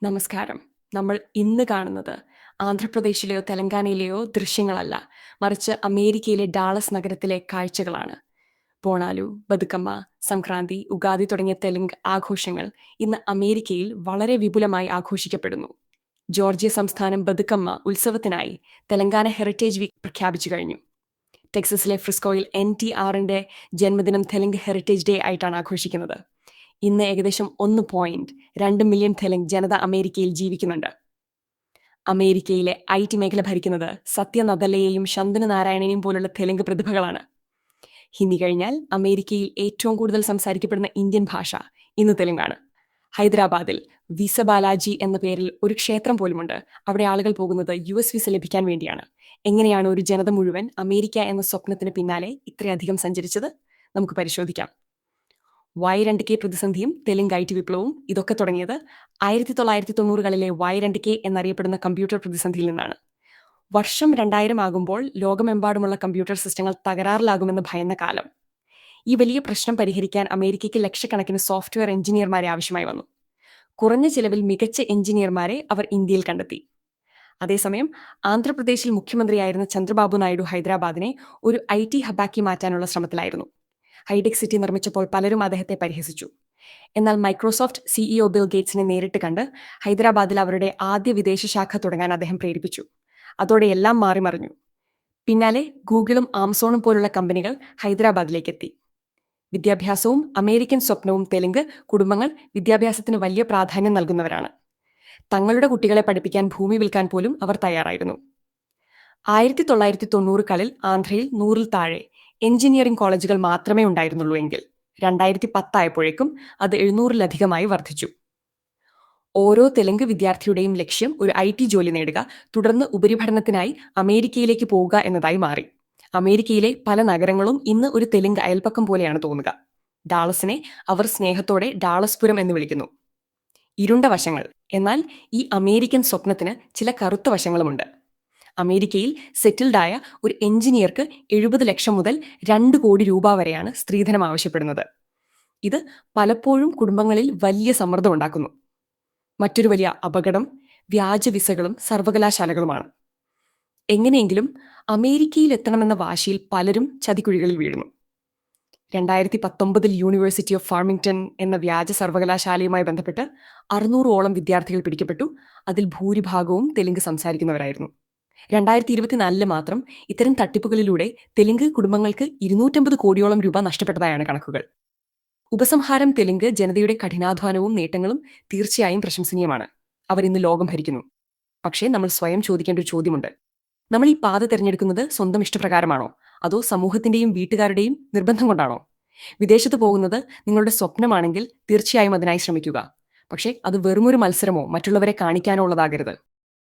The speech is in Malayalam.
നമസ്കാരം. നമ്മൾ ഇന്ന് കാണുന്നത് ആന്ധ്രാപ്രദേശിലെയോ തെലങ്കാനയിലെയോ ദൃശ്യങ്ങളല്ല, മറിച്ച് അമേരിക്കയിലെ ഡാളസ് നഗരത്തിലെ കാഴ്ചകളാണ്. പോണാലു, ബതുക്കമ്മ, സംക്രാന്തി, ഉഗാദി തുടങ്ങിയ തെലുങ്ക് ആഘോഷങ്ങൾ ഇന്ന് അമേരിക്കയിൽ വളരെ വിപുലമായി ആഘോഷിക്കപ്പെടുന്നു. ജോർജിയ സംസ്ഥാനം ബതുക്കമ്മ ഉത്സവത്തിനായി തെലങ്കാന ഹെറിറ്റേജ് വീക്ക് പ്രഖ്യാപിച്ചു കഴിഞ്ഞു. ടെക്സസിലെ ഫ്രിസ്കോയിൽ NTRന്റെ ജന്മദിനം തെലുങ്ക് ഹെറിറ്റേജ് ഡേ ആയിട്ടാണ് ആഘോഷിക്കുന്നത്. ഇന്ന് ഏകദേശം 1.2 മില്യൺ തെലുങ്ക് ജനത അമേരിക്കയിൽ ജീവിക്കുന്നുണ്ട്. അമേരിക്കയിലെ IT മേഖല ഭരിക്കുന്നത് സത്യ നദല്ലയെയും ശന്തനു നാരായണനെയും പോലുള്ള തെലുങ്ക് പ്രതിഭകളാണ്. ഹിന്ദി കഴിഞ്ഞാൽ അമേരിക്കയിൽ ഏറ്റവും കൂടുതൽ സംസാരിക്കപ്പെടുന്ന ഇന്ത്യൻ ഭാഷ ഇന്ന് തെലുങ്കാണ്. ഹൈദരാബാദിൽ വിസ ബാലാജി എന്ന പേരിൽ ഒരു ക്ഷേത്രം പോലുമുണ്ട്. അവിടെ ആളുകൾ പോകുന്നത് US വിസ ലഭിക്കാൻ വേണ്ടിയാണ്. എങ്ങനെയാണ് ഒരു ജനത മുഴുവൻ അമേരിക്ക എന്ന സ്വപ്നത്തിന് പിന്നാലെ ഇത്രയധികം സഞ്ചരിച്ചത്? നമുക്ക് പരിശോധിക്കാം. Y2K പ്രതിസന്ധിയും തെലുങ്ക് IT വിപ്ലവവും ഇതൊക്കെ തുടങ്ങിയത് 1990കളിലെ Y2K എന്നറിയപ്പെടുന്ന കമ്പ്യൂട്ടർ പ്രതിസന്ധിയിൽ നിന്നാണ്. വർഷം 2000 ആകുമ്പോൾ ലോകമെമ്പാടുമുള്ള കമ്പ്യൂട്ടർ സിസ്റ്റങ്ങൾ തകരാറിലാകുമെന്ന് ഭയന്ന കാലം. ഈ വലിയ പ്രശ്നം പരിഹരിക്കാൻ അമേരിക്കയ്ക്ക് ലക്ഷക്കണക്കിന് സോഫ്റ്റ്വെയർ എഞ്ചിനീയർമാരെ ആവശ്യമായി വന്നു. കുറഞ്ഞ ചിലവിൽ മികച്ച എഞ്ചിനീയർമാരെ അവർ ഇന്ത്യയിൽ കണ്ടെത്തി. അതേസമയം ആന്ധ്രാപ്രദേശിൽ മുഖ്യമന്ത്രിയായിരുന്ന ചന്ദ്രബാബു നായിഡു ഹൈദരാബാദിനെ ഒരു IT ഹബാക്കി മാറ്റാനുള്ള ശ്രമത്തിലായിരുന്നു. ഹൈടെക് സിറ്റി നിർമ്മിച്ചപ്പോൾ പലരും അദ്ദേഹത്തെ പരിഹസിച്ചു. എന്നാൽ മൈക്രോസോഫ്റ്റ് CEO ബിൽ ഗേറ്റ്സിനെ നേരിട്ട് കണ്ട് ഹൈദരാബാദിൽ അവരുടെ ആദ്യ വിദേശ ശാഖ തുടങ്ങാൻ അദ്ദേഹം പ്രേരിപ്പിച്ചു. അതോടെ എല്ലാം മാറിമറിഞ്ഞു. പിന്നാലെ ഗൂഗിളും ആമസോണും പോലുള്ള കമ്പനികൾ ഹൈദരാബാദിലേക്ക് എത്തി. വിദ്യാഭ്യാസവും അമേരിക്കൻ സ്വപ്നവും തെലുങ്ക് കുടുംബങ്ങൾ വിദ്യാഭ്യാസത്തിന് വലിയ പ്രാധാന്യം നൽകുന്നവരാണ്. തങ്ങളുടെ കുട്ടികളെ പഠിപ്പിക്കാൻ ഭൂമി വിൽക്കാൻ പോലും അവർ തയ്യാറായിരുന്നു. 1990കളിൽ ആന്ധ്രയിൽ 100ൽ താഴെ എഞ്ചിനീയറിംഗ് കോളേജുകൾ മാത്രമേ ഉണ്ടായിരുന്നുള്ളൂ എങ്കിൽ 2010 ആയപ്പോഴേക്കും അത് 700-ലധികമായി വർദ്ധിച്ചു. ഓരോ തെലുങ്ക് വിദ്യാർത്ഥിയുടെയും ലക്ഷ്യം ഒരു IT ജോലി നേടുക, തുടർന്ന് ഉപരിപഠനത്തിനായി അമേരിക്കയിലേക്ക് പോവുക എന്നതായി മാറി. അമേരിക്കയിലെ പല നഗരങ്ങളും ഇന്ന് ഒരു തെലുങ്ക് അയൽപ്പക്കം പോലെയാണ് തോന്നുക. ഡാളസിനെ അവർ സ്നേഹത്തോടെ ഡാളസ്പുരം എന്ന് വിളിക്കുന്നു. ഇരുണ്ട വശങ്ങൾ. എന്നാൽ ഈ അമേരിക്കൻ സ്വപ്നത്തിന് ചില കറുത്ത വശങ്ങളുമുണ്ട്. അമേരിക്കയിൽ സെറ്റിൽഡായ ഒരു എഞ്ചിനീയർക്ക് 70 ലക്ഷം മുതൽ 2 കോടി രൂപ വരെയാണ് സ്ത്രീധനം ആവശ്യപ്പെടുന്നത്. ഇത് പലപ്പോഴും കുടുംബങ്ങളിൽ വലിയ സമ്മർദ്ദം ഉണ്ടാക്കുന്നു. മറ്റൊരു വലിയ അപകടം വ്യാജ വിസകളും സർവകലാശാലകളുമാണ്. എങ്ങനെയെങ്കിലും അമേരിക്കയിൽ എത്തണമെന്ന വാശിയിൽ പലരും ചതിക്കുഴികളിൽ വീഴുന്നു. 2019 യൂണിവേഴ്സിറ്റി ഓഫ് ഫാർമിംഗ്ടൺ എന്ന വ്യാജ സർവകലാശാലയുമായി ബന്ധപ്പെട്ട് 600ഓളം വിദ്യാർത്ഥികൾ പിടിക്കപ്പെട്ടു. അതിൽ ഭൂരിഭാഗവും തെലുങ്ക് സംസാരിക്കുന്നവരായിരുന്നു. 2024 മാത്രം ഇത്തരം തട്ടിപ്പുകളിലൂടെ തെലുങ്ക് കുടുംബങ്ങൾക്ക് 250 കോടിയോളം രൂപ നഷ്ടപ്പെട്ടതായാണ് കണക്കുകൾ. ഉപസംഹാരം: തെലുങ്ക് ജനതയുടെ കഠിനാധ്വാനവും നേട്ടങ്ങളും തീർച്ചയായും പ്രശംസനീയമാണ്. അവർ ഇന്ന് ലോകം ഭരിക്കുന്നു. പക്ഷേ നമ്മൾ സ്വയം ചോദിക്കേണ്ട ഒരു ചോദ്യമുണ്ട്. നമ്മൾ ഈ പാത തിരഞ്ഞെടുക്കുന്നത് സ്വന്തം ഇഷ്ടപ്രകാരമാണോ, അതോ സമൂഹത്തിന്റെയും വീട്ടുകാരുടെയും നിർബന്ധം കൊണ്ടാണോ? വിദേശത്ത് പോകുന്നത് നിങ്ങളുടെ സ്വപ്നമാണെങ്കിൽ തീർച്ചയായും അതിനായി ശ്രമിക്കുക. പക്ഷേ അത് വെറുമൊരു മത്സരമോ മറ്റുള്ളവരെ കാണിക്കാനോ ഉള്ളതാകരുത്.